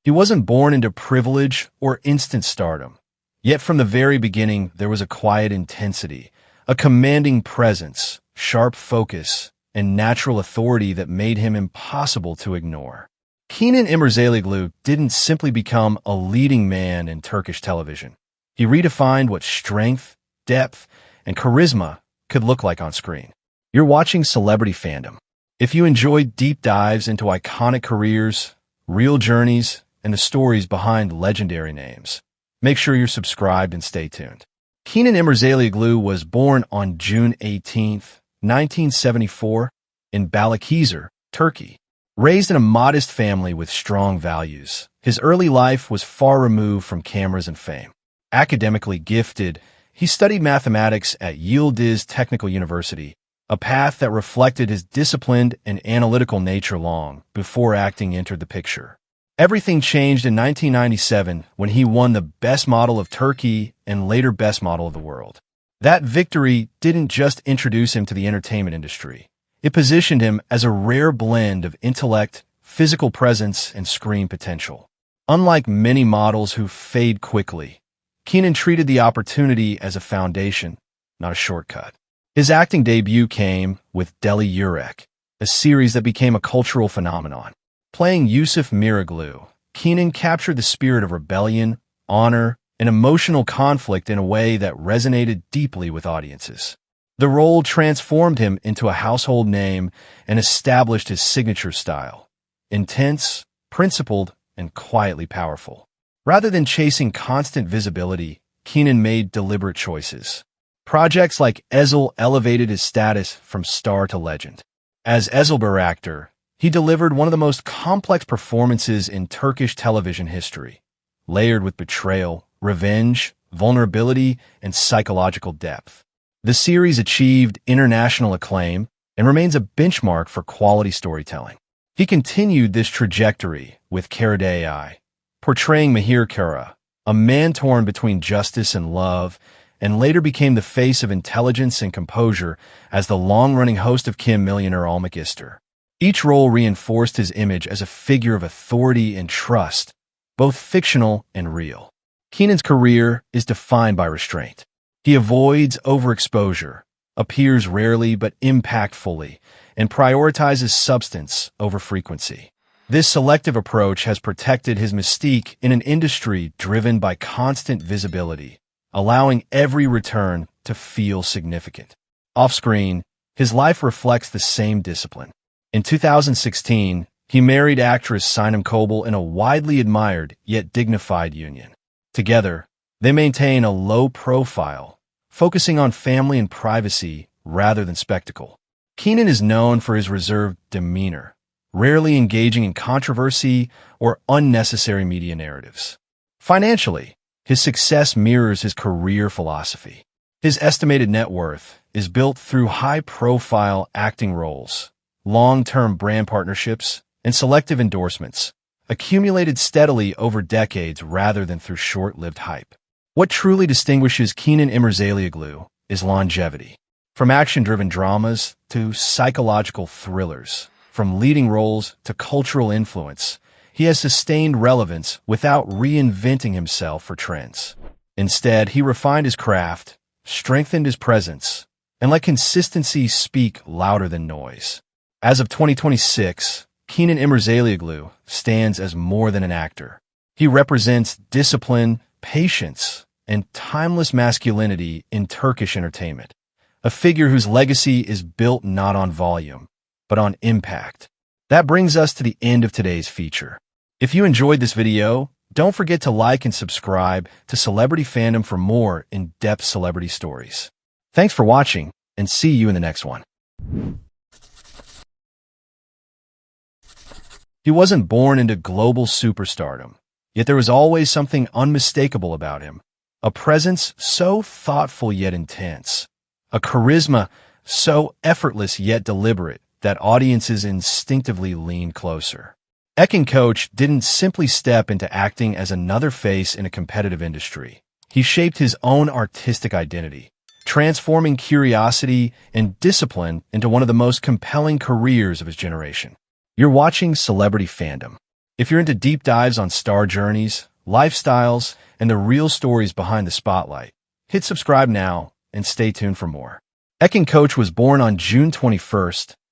He wasn't born into privilege or instant stardom. Yet from the very beginning, there was a quiet intensity, a commanding presence, sharp focus, and natural authority that made him impossible to ignore. Kenan İmirzalıoğlu didn't simply become a leading man in Turkish television. He redefined what strength, depth, and charisma could look like on screen. You're watching Celebrity Fandom. If you enjoy deep dives into iconic careers, real journeys, and the stories behind legendary names, make sure you're subscribed and stay tuned. Kenan İmirzalıoğlu was born on June 18, 1974, in Balıkesir, Turkey. Raised in a modest family with strong values, his early life was far removed from cameras and fame. Academically gifted, he studied mathematics at Yıldız Technical University, a path that reflected his disciplined and analytical nature long before acting entered the picture. Everything changed in 1997 when he won the Best Model of Turkey and later Best Model of the World. That victory didn't just introduce him to the entertainment industry. It positioned him as a rare blend of intellect, physical presence, and screen potential. Unlike many models who fade quickly, Kenan treated the opportunity as a foundation, not a shortcut. His acting debut came with Deli Yürek, a series that became a cultural phenomenon. Playing Yusuf Miraglu, Kenan captured the spirit of rebellion, honor, and emotional conflict in a way that resonated deeply with audiences. The role transformed him into a household name and established his signature style: intense, principled, and quietly powerful. Rather than chasing constant visibility, Kenan made deliberate choices. Projects like Ezel elevated his status from star to legend. As Ezel actor, he delivered one of the most complex performances in Turkish television history, layered with betrayal, revenge, vulnerability, and psychological depth. The series achieved international acclaim and remains a benchmark for quality storytelling. He continued this trajectory with Karadağ, portraying Mahir Kara, a man torn between justice and love, and later became the face of intelligence and composure as the long-running host of Kim Millionaire Olmak Ister. Each role reinforced his image as a figure of authority and trust, both fictional and real. Kenan's career is defined by restraint. He avoids overexposure, appears rarely but impactfully, and prioritizes substance over frequency. This selective approach has protected his mystique in an industry driven by constant visibility, allowing every return to feel significant. Off-screen, his life reflects the same discipline. In 2016, he married actress Sinem Kobel in a widely admired yet dignified union. Together, they maintain a low profile, focusing on family and privacy rather than spectacle. Kenan is known for his reserved demeanor, rarely engaging in controversy or unnecessary media narratives. Financially, his success mirrors his career philosophy. His estimated net worth is built through high-profile acting roles, long-term brand partnerships, and selective endorsements, accumulated steadily over decades rather than through short-lived hype. What truly distinguishes Kenan İmirzalıoğlu is longevity. From action-driven dramas to psychological thrillers, from leading roles to cultural influence, he has sustained relevance without reinventing himself for trends. Instead, he refined his craft, strengthened his presence, and let consistency speak louder than noise. As of 2026, Kenan İmirzalıoğlu stands as more than an actor. He represents discipline, patience, and timeless masculinity in Turkish entertainment, a figure whose legacy is built not on volume, but on impact. That brings us to the end of today's feature. If you enjoyed this video, don't forget to like and subscribe to Celebrity Fandom for more in-depth celebrity stories. Thanks for watching, and see you in the next one. He wasn't born into global superstardom, yet there was always something unmistakable about him. A presence so thoughtful yet intense. A charisma so effortless yet deliberate that audiences instinctively leaned closer. Ekin Koç didn't simply step into acting as another face in a competitive industry. He shaped his own artistic identity, transforming curiosity and discipline into one of the most compelling careers of his generation. You're watching Celebrity Fandom. If you're into deep dives on star journeys, lifestyles, and the real stories behind the spotlight, hit subscribe now and stay tuned for more. Ekin Koç was born on June 21,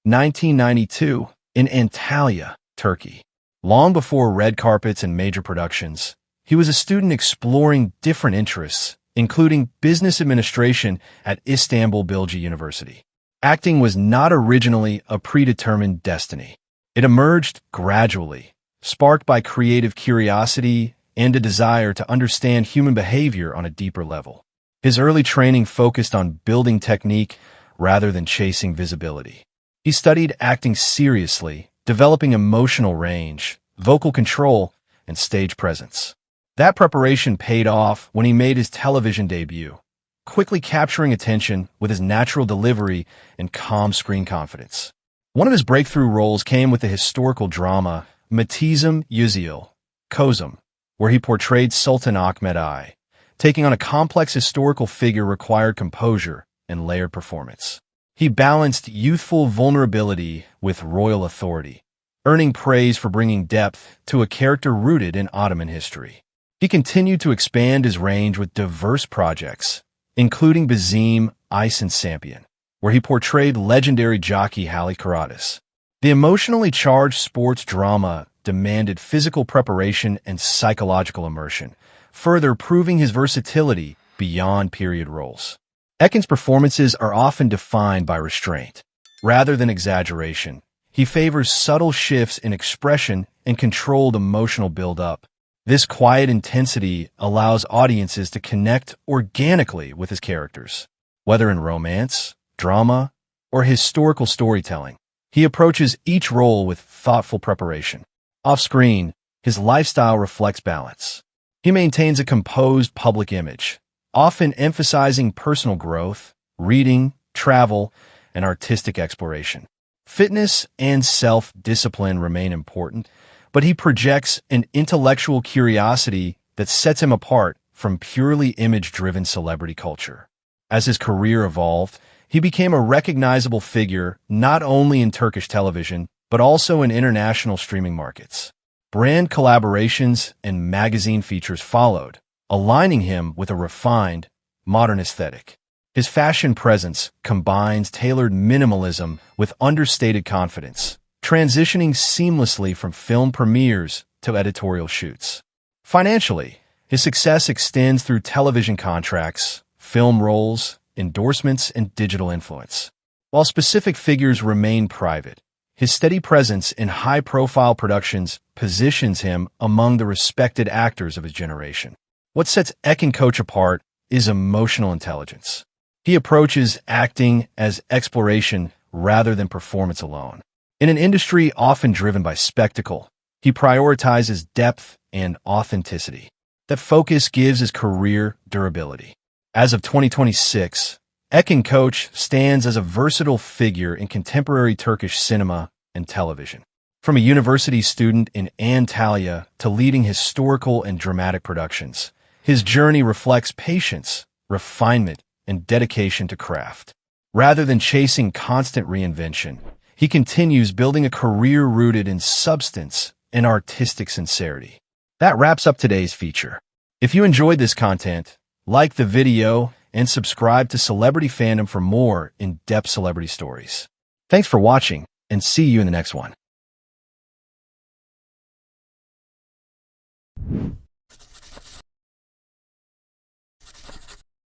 1992, in Antalya, Turkey. Long before red carpets and major productions, he was a student exploring different interests, including business administration at Istanbul Bilgi University. Acting was not originally a predetermined destiny. It emerged gradually, sparked by creative curiosity and a desire to understand human behavior on a deeper level. His early training focused on building technique rather than chasing visibility. He studied acting seriously, developing emotional range, vocal control, and stage presence. That preparation paid off when he made his television debut, quickly capturing attention with his natural delivery and calm screen confidence. One of his breakthrough roles came with the historical drama Muhteşem Yüzyıl Kösem, where he portrayed Sultan Ahmed I. Taking on a complex historical figure required composure and layered performance. He balanced youthful vulnerability with royal authority, earning praise for bringing depth to a character rooted in Ottoman history. He continued to expand his range with diverse projects, including Bizim Ice and Sampion, where he portrayed legendary jockey Halle Karatis. The emotionally charged sports drama demanded physical preparation and psychological immersion, further proving his versatility beyond period roles. Ekin's performances are often defined by restraint. Rather than exaggeration, he favors subtle shifts in expression and controlled emotional build-up. This quiet intensity allows audiences to connect organically with his characters. Whether in romance, drama, or historical storytelling, he approaches each role with thoughtful preparation. Off-screen, his lifestyle reflects balance. He maintains a composed public image, often emphasizing personal growth, reading, travel, and artistic exploration. Fitness and self-discipline remain important, but he projects an intellectual curiosity that sets him apart from purely image-driven celebrity culture. As his career evolved, he became a recognizable figure not only in Turkish television, but also in international streaming markets. Brand collaborations and magazine features followed, aligning him with a refined, modern aesthetic. His fashion presence combines tailored minimalism with understated confidence, transitioning seamlessly from film premieres to editorial shoots. Financially, his success extends through television contracts, film roles, endorsements, and digital influence. While specific figures remain private, his steady presence in high-profile productions positions him among the respected actors of his generation. What sets Ekin Koç apart is emotional intelligence. He approaches acting as exploration rather than performance alone. In an industry often driven by spectacle, he prioritizes depth and authenticity. That focus gives his career durability. As of 2026, Ekin Koç stands as a versatile figure in contemporary Turkish cinema and television. From a university student in Antalya to leading historical and dramatic productions, his journey reflects patience, refinement, and dedication to craft. Rather than chasing constant reinvention, he continues building a career rooted in substance and artistic sincerity. That wraps up today's feature. If you enjoyed this content, like the video and subscribe to Celebrity Fandom for more in-depth celebrity stories. Thanks for watching, and see you in the next one.